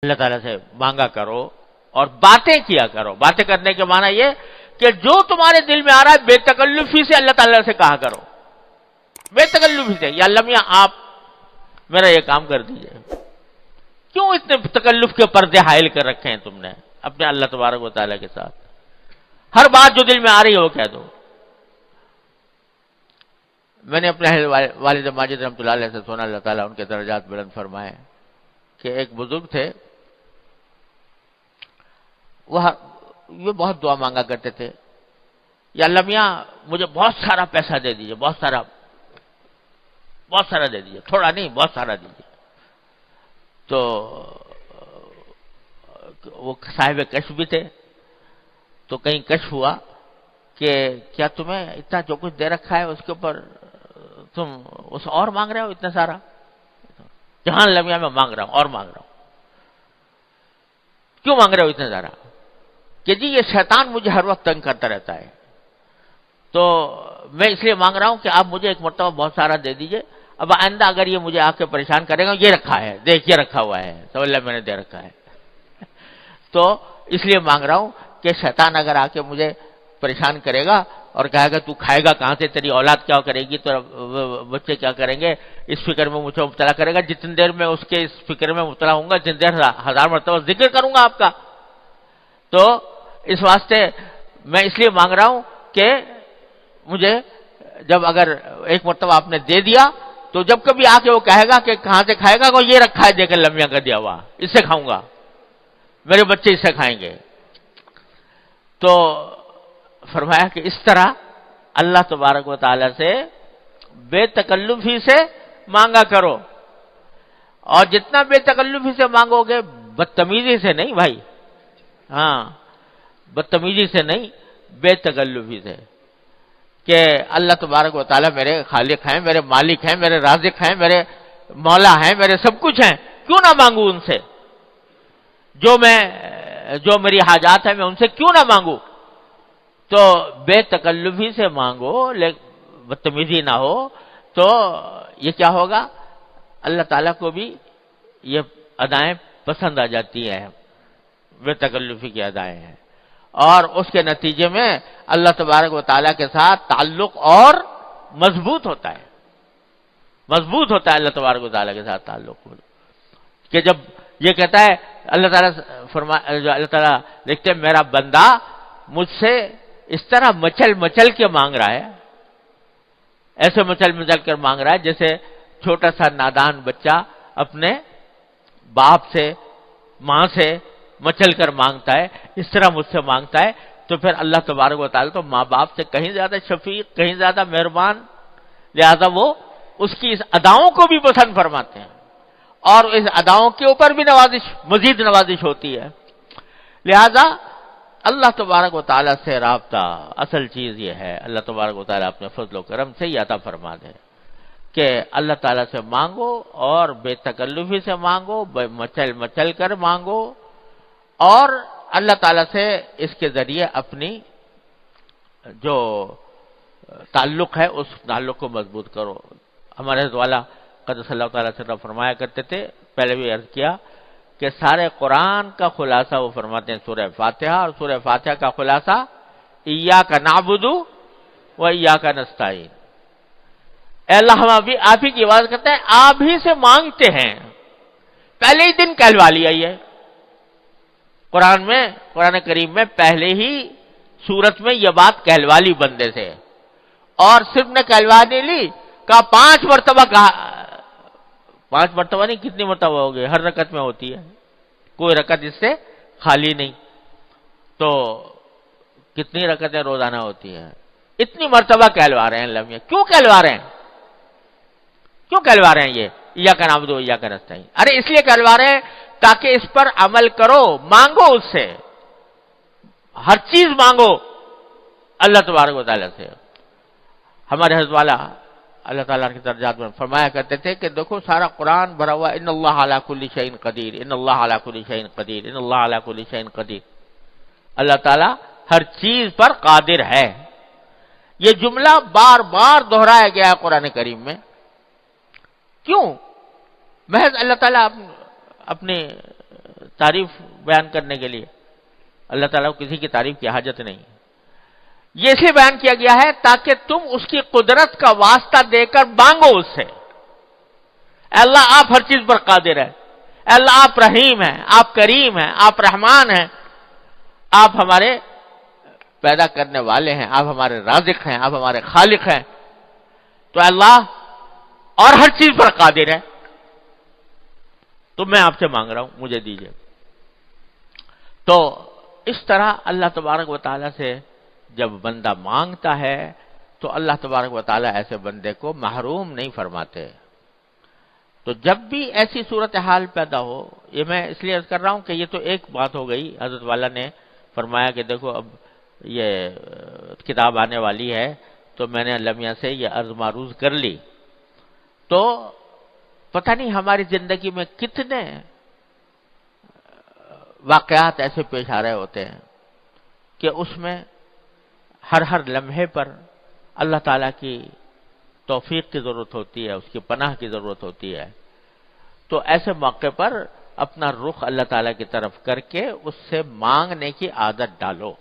اللہ تعالیٰ سے مانگا کرو اور باتیں کیا کرو. باتیں کرنے کے معنی یہ کہ جو تمہارے دل میں آ رہا ہے بے تکلفی سے اللہ تعالیٰ سے کہا کرو. بے تکلفی سے، یا اللہ میاں آپ میرا یہ کام کر دیجئے. کیوں اتنے تکلف کے پردے حائل کر رکھے ہیں تم نے اپنے اللہ تبارک و تعالیٰ کے ساتھ؟ ہر بات جو دل میں آ رہی ہے وہ کہہ دو. میں نے اپنے والد ماجد رحمۃ اللہ علیہ سے سنا، اللہ تعالیٰ ان کے درجات بلند فرمائے، کہ ایک بزرگ تھے، وہ بہت دعا مانگا کرتے تھے، یا اللہ میاں مجھے بہت سارا پیسہ دے دیجئے، بہت سارا دے دیجئے، تھوڑا نہیں بہت سارا دیجئے. تو وہ صاحب کشف بھی تھے، تو کہیں کشف ہوا کہ کیا تمہیں اتنا جو کچھ دے رکھا ہے اس کے اوپر تم اس اور مانگ رہے ہو اتنا سارا؟ جہاں اللہ میاں میں مانگ رہا ہوں اور مانگ رہا ہوں. کیوں مانگ رہے ہو اتنا سارا؟ کہ جی یہ شیطان مجھے ہر وقت تنگ کرتا رہتا ہے، تو میں اس لیے مانگ رہا ہوں کہ آپ مجھے ایک مرتبہ بہت سارا دے دیجئے. اب آئندہ اگر یہ مجھے آ کے پریشان کرے گا، یہ رکھا ہے دیکھ، یہ رکھا ہوا ہے تو اللہ میں نے دے رکھا ہے، تو اس لیے مانگ رہا ہوں کہ شیطان اگر آ کے مجھے پریشان کرے گا اور کہے گا تو کھائے گا کہاں سے، تیری اولاد کیا کرے گی، تو بچے کیا کریں گے، اس فکر میں مجھے مبتلا کرے گا. جتنی دیر میں اس کے اس فکر میں مبتلا ہوں گا، جتنی دیر 1000 مرتبہ ذکر کروں گا آپ کا. تو اس واسطے میں اس لیے مانگ رہا ہوں کہ مجھے جب اگر ایک مرتبہ آپ نے دے دیا تو جب کبھی آ کے وہ کہے گا کہ کہاں سے کھائے گا، وہ یہ رکھا ہے دیکھ لمیاں کا دیا ہوا، اس سے کھاؤں گا، میرے بچے اس سے کھائیں گے. تو فرمایا کہ اس طرح اللہ تبارک و تعالی سے بے تکلفی سے مانگا کرو، اور جتنا بے تکلفی سے مانگو گے، بدتمیزی سے نہیں بھائی، ہاں بدتمیزی سے نہیں، بے تکلفی سے، کہ اللہ تبارک و تعالیٰ میرے خالق ہیں، میرے مالک ہیں، میرے رازق ہیں، میرے مولا ہیں، میرے سب کچھ ہیں، کیوں نہ مانگوں ان سے؟ جو میری حاجات ہیں میں ان سے کیوں نہ مانگوں؟ تو بے تکلفی سے مانگو، بدتمیزی نہ ہو، تو یہ کیا ہوگا؟ اللہ تعالیٰ کو بھی یہ ادائیں پسند آ جاتی ہیں، بے تکلفی کی ادائیں ہیں، اور اس کے نتیجے میں اللہ تبارک و تعالیٰ کے ساتھ تعلق اور مضبوط ہوتا ہے، مضبوط ہوتا ہے اللہ تبارک و تعالیٰ کے ساتھ تعلق. کہ جب یہ کہتا ہے اللہ تعالیٰ اللہ تعالیٰ دیکھتے ہیں میرا بندہ مجھ سے اس طرح مچل مچل کے مانگ رہا ہے، ایسے مچل مچل کر مانگ رہا ہے جیسے چھوٹا سا نادان بچہ اپنے باپ سے ماں سے مچل کر مانگتا ہے، اس طرح مجھ سے مانگتا ہے. تو پھر اللہ تبارک و تعالیٰ تو ماں باپ سے کہیں زیادہ شفیق، کہیں زیادہ مہربان، لہذا وہ اس کی اس اداؤں کو بھی پسند فرماتے ہیں، اور اس اداؤں کے اوپر بھی مزید نوازش ہوتی ہے. لہذا اللہ تبارک و تعالیٰ سے رابطہ اصل چیز یہ ہے، اللہ تبارک و تعالیٰ اپنے فضل و کرم سے یہ عطا فرما دے کہ اللہ تعالیٰ سے مانگو، اور بے تکلفی سے مانگو، مچل مچل کر مانگو، اور اللہ تعالیٰ سے اس کے ذریعے اپنی جو تعلق ہے اس تعلق کو مضبوط کرو. ہمارے حضرت والا قدس اللہ تعالیٰ سے فرمایا کرتے تھے، پہلے بھی عرض کیا کہ سارے قرآن کا خلاصہ وہ فرماتے ہیں سورہ فاتحہ، اور سورہ فاتحہ کا خلاصہ ایاک نعبد و ایاک نستعین. اے اللہ ہم آپ ہی کی عبادت کرتے ہیں، آپ ہی سے مانگتے ہیں. پہلے ہی دن کہلوا لیا یہ قرآن کریم میں پہلے ہی سورت میں یہ بات کہلوا لی بندے سے، اور صرف نے کہلوا نہیں لی، کہا 5 مرتبہ کہا. 5 مرتبہ نہیں، کتنی مرتبہ ہو گئی؟ ہر رکعت میں ہوتی ہے، کوئی رکعت اس سے خالی نہیں. تو کتنی رکعتیں روزانہ ہوتی ہیں؟ اتنی مرتبہ کہلوا رہے ہیں اللہ میاں. کیوں کہلوا رہے ہیں؟ کیوں کہلوا رہے ہیں یہ ایاک نعبد و ایاک نستعین؟ ارے اس لیے کہلوا رہے ہیں تاکہ اس پر عمل کرو، مانگو اس سے، ہر چیز مانگو اللہ تبارک و تعالیٰ سے. ہمارے حضرت والا اللہ تعالیٰ کے درجات میں فرمایا کرتے تھے کہ دیکھو سارا قرآن بھرا ہوا ان اللہ علی کل شیء قدیر، ان اللہ علی کل شیء قدیر، ان اللہ علی کل شیء قدیر. اللہ تعالیٰ ہر چیز پر قادر ہے. یہ جملہ بار بار دہرایا گیا ہے قرآن کریم میں. کیوں؟ محض اللہ تعالیٰ اپنے تعریف بیان کرنے کے لیے، اللہ تعالیٰ کو کسی کی تعریف کی حاجت نہیں۔ یہ اسے بیان کیا گیا ہے تاکہ تم اس کی قدرت کا واسطہ دے کر مانگو اس سے، اے اللہ آپ ہر چیز پر قادر ہیں، اے اللہ آپ رحیم ہیں، آپ کریم ہیں، آپ رحمان ہیں، آپ ہمارے پیدا کرنے والے ہیں، آپ ہمارے رازق ہیں، آپ ہمارے خالق ہیں، تو اللہ اور ہر چیز پر قادر ہے، تو میں آپ سے مانگ رہا ہوں، مجھے دیجیے۔ تو اس طرح اللہ تبارک و تعالیٰ سے جب بندہ مانگتا ہے تو اللہ تبارک و تعالیٰ ایسے بندے کو محروم نہیں فرماتے۔ تو جب بھی ایسی صورتحال پیدا ہو، یہ میں اس لیے عرض کر رہا ہوں کہ یہ تو ایک بات ہو گئی، حضرت والا نے فرمایا کہ دیکھو اب یہ کتاب آنے والی ہے تو میں نے اللہ میاں سے یہ عرض معروض کر لی، تو پتہ نہیں ہماری زندگی میں کتنے واقعات ایسے پیش آ رہے ہوتے ہیں کہ اس میں ہر لمحے پر اللہ تعالیٰ کی توفیق کی ضرورت ہوتی ہے، اس کی پناہ کی ضرورت ہوتی ہے۔ تو ایسے موقع پر اپنا رخ اللہ تعالیٰ کی طرف کر کے اس سے مانگنے کی عادت ڈالو۔